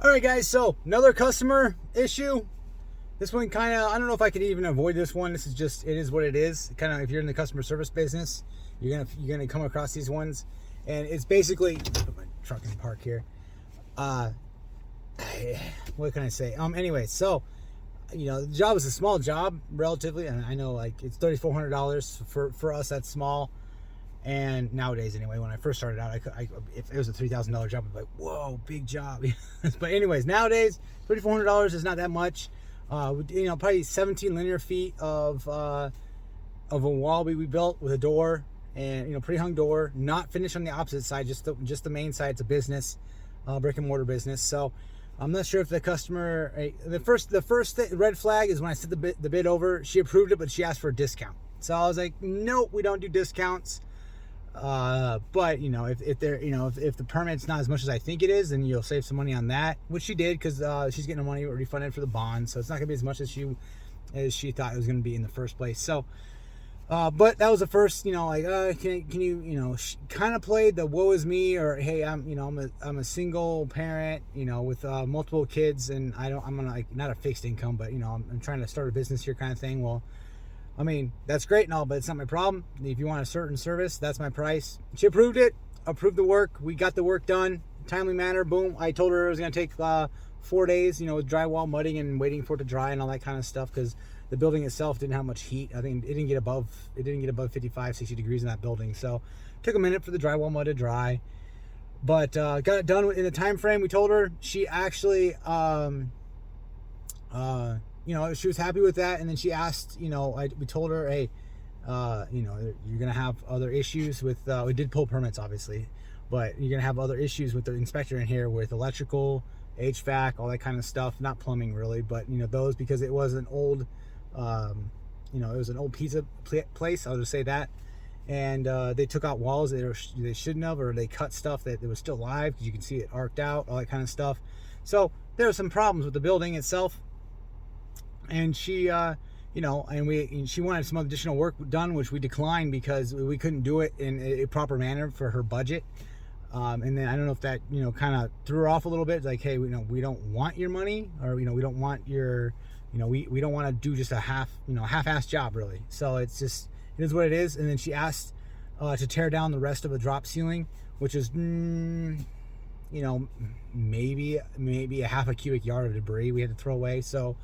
All right, guys. So another customer issue. This one kind of, I don't know if I could even avoid this one. This is just, it is what it is. Kind of, if you're in the customer service business, you're gonna come across these ones, and it's basically, put my truck in park here. What can I say? Anyway, so the job is a small job relatively, and I know like it's $3,400 for us. That's small. And nowadays, anyway, when I first started out, if it was a $3,000 job, I'd be like, whoa, big job. But anyways, nowadays, $3,400 is not that much. Probably 17 linear feet of a wall we built with a door, and pre-hung door, not finished on the opposite side, just the main side. It's a business, brick and mortar business. So I'm not sure if the customer, the first red flag is when I sent the bid over. She approved it, but she asked for a discount. So I was like, nope, we don't do discounts. But if the permit's not as much as I think it is, then you'll save some money on that, which she did, because she's getting her money refunded for the bond, so it's not gonna be as much as she thought it was gonna be in the first place. So but that was the first, can you kind of played the woe is me, or hey, I'm a single parent, with multiple kids, and I'm gonna, like, not a fixed income, but I'm trying to start a business here, kind of thing. Well, I mean, that's great and all, but it's not my problem. If you want a certain service, that's my price. She approved it, approved the work. We got the work done, timely manner, boom. I told her it was going to take 4 days, with drywall, mudding, and waiting for it to dry and all that kind of stuff, because the building itself didn't have much heat. I think it didn't get above 55, 60 degrees in that building. So it took a minute for the drywall mud to dry, but got it done in the time frame we told her. She actually, she was happy with that. And then she asked, we told her, hey, you're going to have other issues with, we did pull permits, obviously, but you're going to have other issues with the inspector in here with electrical, HVAC, all that kind of stuff. Not plumbing really, but those, because it was an old, it was an old pizza place. I'll just say that. And they took out walls that they shouldn't have, or they cut stuff that was still live, because you can see it arced out, all that kind of stuff. So there were some problems with the building itself. And she, she wanted some additional work done, which we declined because we couldn't do it in a proper manner for her budget. And then I don't know if that, kind of threw her off a little bit. It's like, hey, we don't want your money, or, we don't want your, we don't want to do just a half-assed job, really. So it is what it is. And then she asked to tear down the rest of the drop ceiling, which is, maybe a half a cubic yard of debris we had to throw away. So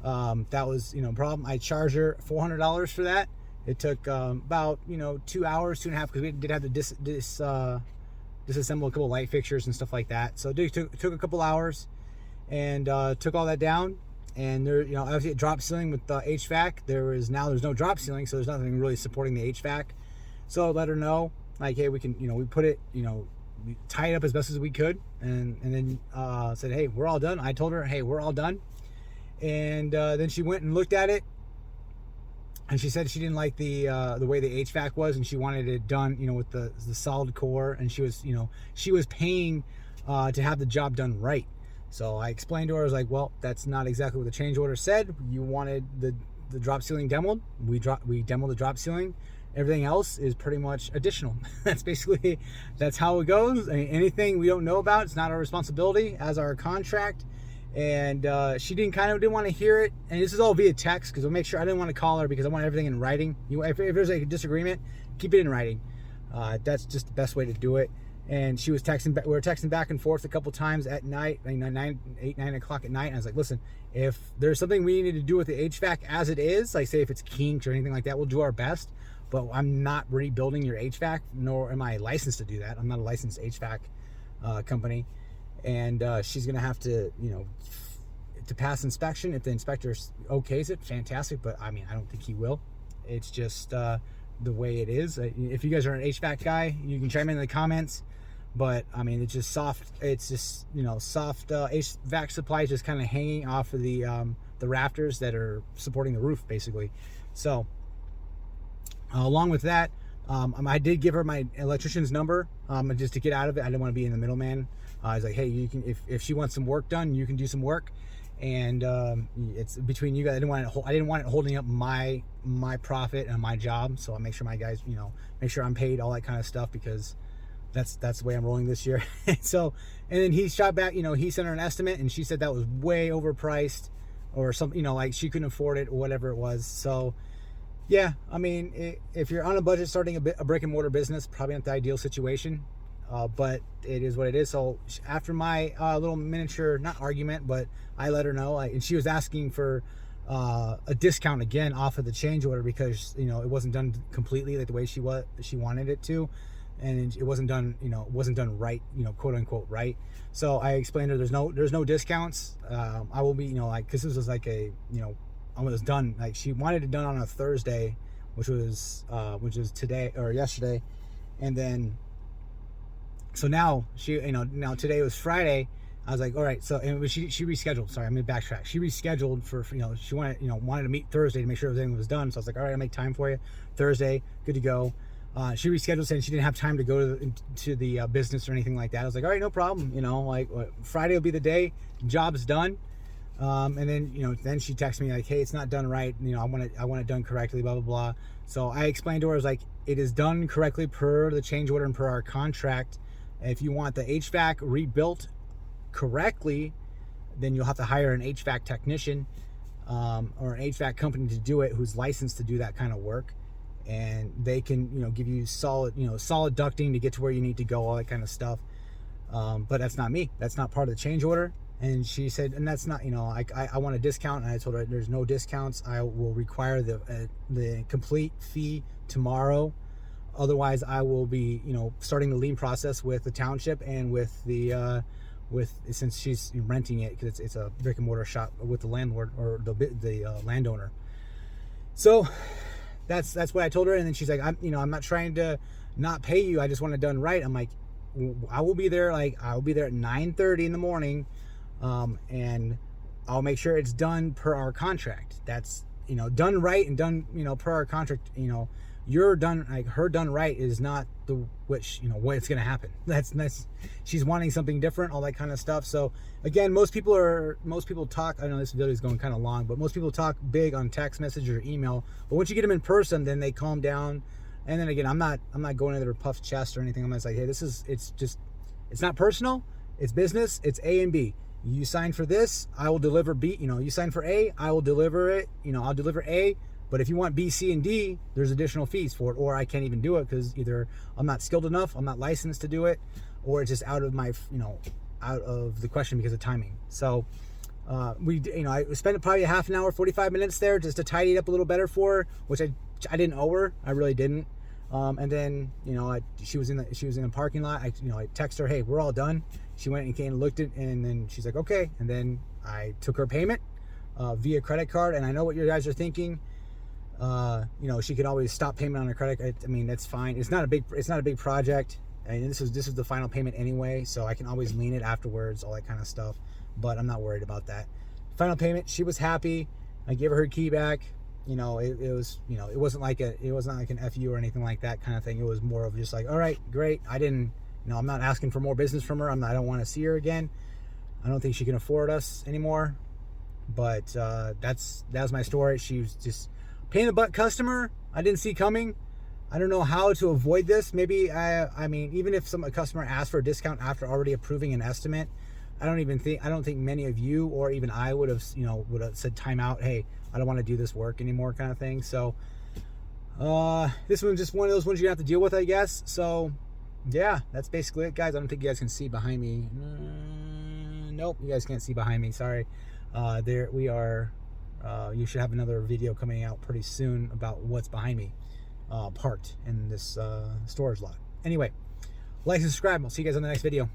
that was, a problem. I charged her $400 for that. It took about 2 hours, 2.5, because we did have to disassemble a couple light fixtures and stuff like that. So it took a couple hours, and took all that down. And there, obviously a drop ceiling with the HVAC. There's no drop ceiling, so there's nothing really supporting the HVAC. So I let her know, like, hey, we can, we put it, we tied it up as best as we could, and then said, hey, we're all done. I told her, hey, we're all done. And then she went and looked at it, and she said she didn't like the way the HVAC was, and she wanted it done, with the solid core. And she was paying to have the job done right. So I explained to her, I was like, well, that's not exactly what the change order said. You wanted the drop ceiling demoed. We demoed the drop ceiling. Everything else is pretty much additional. That's how it goes. Anything we don't know about, it's not our responsibility as our contract. And she didn't want to hear it. And this is all via text, because we'll make sure. I didn't want to call her because I want everything in writing. If there's a disagreement, keep it in writing. That's just the best way to do it. And she was texting. We were texting back and forth a couple times at night, like 9 o'clock at night. And I was like, listen, if there's something we need to do with the HVAC as it is, like say if it's kinked or anything like that, we'll do our best. But I'm not rebuilding your HVAC, nor am I licensed to do that. I'm not a licensed HVAC company. And she's gonna have to, to pass inspection. If the inspector okays it, fantastic. But I mean, I don't think he will. It's just the way it is. If you guys are an HVAC guy, you can chime in the comments. But I mean, it's just soft. It's just soft HVAC supplies just kind of hanging off of the rafters that are supporting the roof, basically. So along with that, I did give her my electrician's number just to get out of it. I didn't want to be in the middleman. I was like, hey, you can, if she wants some work done, you can do some work, and it's between you guys. I didn't want it holding up my profit and my job. So I'll make sure my guys, make sure I'm paid, all that kind of stuff, because that's the way I'm rolling this year. So, and then he shot back, he sent her an estimate, and she said that was way overpriced, or something, like she couldn't afford it or whatever it was. So yeah, I mean, if you're on a budget starting a brick and mortar business, probably not the ideal situation, but it is what it is. So after my little miniature, not argument, but I let her know, and she was asking for a discount again off of the change order, because it wasn't done completely like the way she wanted it to, and it wasn't done right, quote unquote right. So I explained to her there's no discounts. I will be, because this was like a, I was done, like she wanted it done on a Thursday, which was today or yesterday. And then so now now today was Friday. I was like, all right, so, and she rescheduled. Sorry, I'm gonna backtrack. She rescheduled for, she wanted to meet Thursday to make sure everything was done. So I was like, all right, I'll make time for you. Thursday, good to go. She rescheduled, saying she didn't have time to go to the business or anything like that. I was like, all right, no problem. Like Friday will be the day. Job's done. And then, then she texted me like, hey, it's not done right. I want it done correctly, blah, blah, blah. So I explained to her, I was like, it is done correctly per the change order and per our contract. If you want the HVAC rebuilt correctly, then you'll have to hire an HVAC technician, or an HVAC company to do it, who's licensed to do that kind of work. And they can, give you solid ducting to get to where you need to go, all that kind of stuff. But that's not me. That's not part of the change order. And she said, and that's not, I want a discount. And I told her there's no discounts. I will require the complete fee tomorrow. Otherwise, I will be, starting the lien process with the township and with the, since she's renting it, because it's a brick and mortar shop, with the landlord or the landowner. So that's what I told her. And then she's like, I'm not trying to not pay you. I just want it done right. I'm like, I will be there. I'll be there at 9:30 in the morning. And I'll make sure it's done per our contract. That's, done right and done, per our contract. You're done, like her done right is not what it's going to happen. That's she's wanting something different, all that kind of stuff. So again, most people talk, I know this video is going kind of long, but most people talk big on text message or email, but once you get them in person, then they calm down. And then again, I'm not going in there to puff chest or anything. I'm just like, hey, it's not personal. It's business. It's A and B. You sign for this, I will deliver B. You sign for A, I will deliver it. I'll deliver A. But if you want B, C, and D, there's additional fees for it, or I can't even do it because either I'm not skilled enough, I'm not licensed to do it, or it's just out of my, out of the question because of timing. So I spent probably a half an hour, 45 minutes there just to tidy it up a little better for her, which I didn't owe her. I really didn't. And then, she was in the parking lot. I texted her, hey, we're all done. She went and came and looked at it, and then she's like, okay. And then I took her payment via credit card. And I know what you guys are thinking. She could always stop payment on her credit. I mean, that's fine. It's not a big project. And this is the final payment anyway, so I can always lien it afterwards, all that kind of stuff. But I'm not worried about that. Final payment, she was happy. I gave her key back. It wasn't like an FU or anything like that kind of thing. It was more of just like, all right, great. I'm not asking for more business from her. I don't want to see her again. I don't think she can afford us anymore. But that was my story. She was just pain in the butt customer. I didn't see coming. I don't know how to avoid this. Maybe even if a customer asked for a discount after already approving an estimate, I don't think many of you or even I would have said time out. Hey, I don't want to do this work anymore, kind of thing. So this one's just one of those ones you have to deal with, I guess. So yeah, that's basically it, guys. I don't think you guys can see behind me. Nope, you guys can't see behind me. Sorry. There we are. You should have another video coming out pretty soon about what's behind me, parked in this storage lot. Anyway, like and subscribe. I'll see you guys on the next video.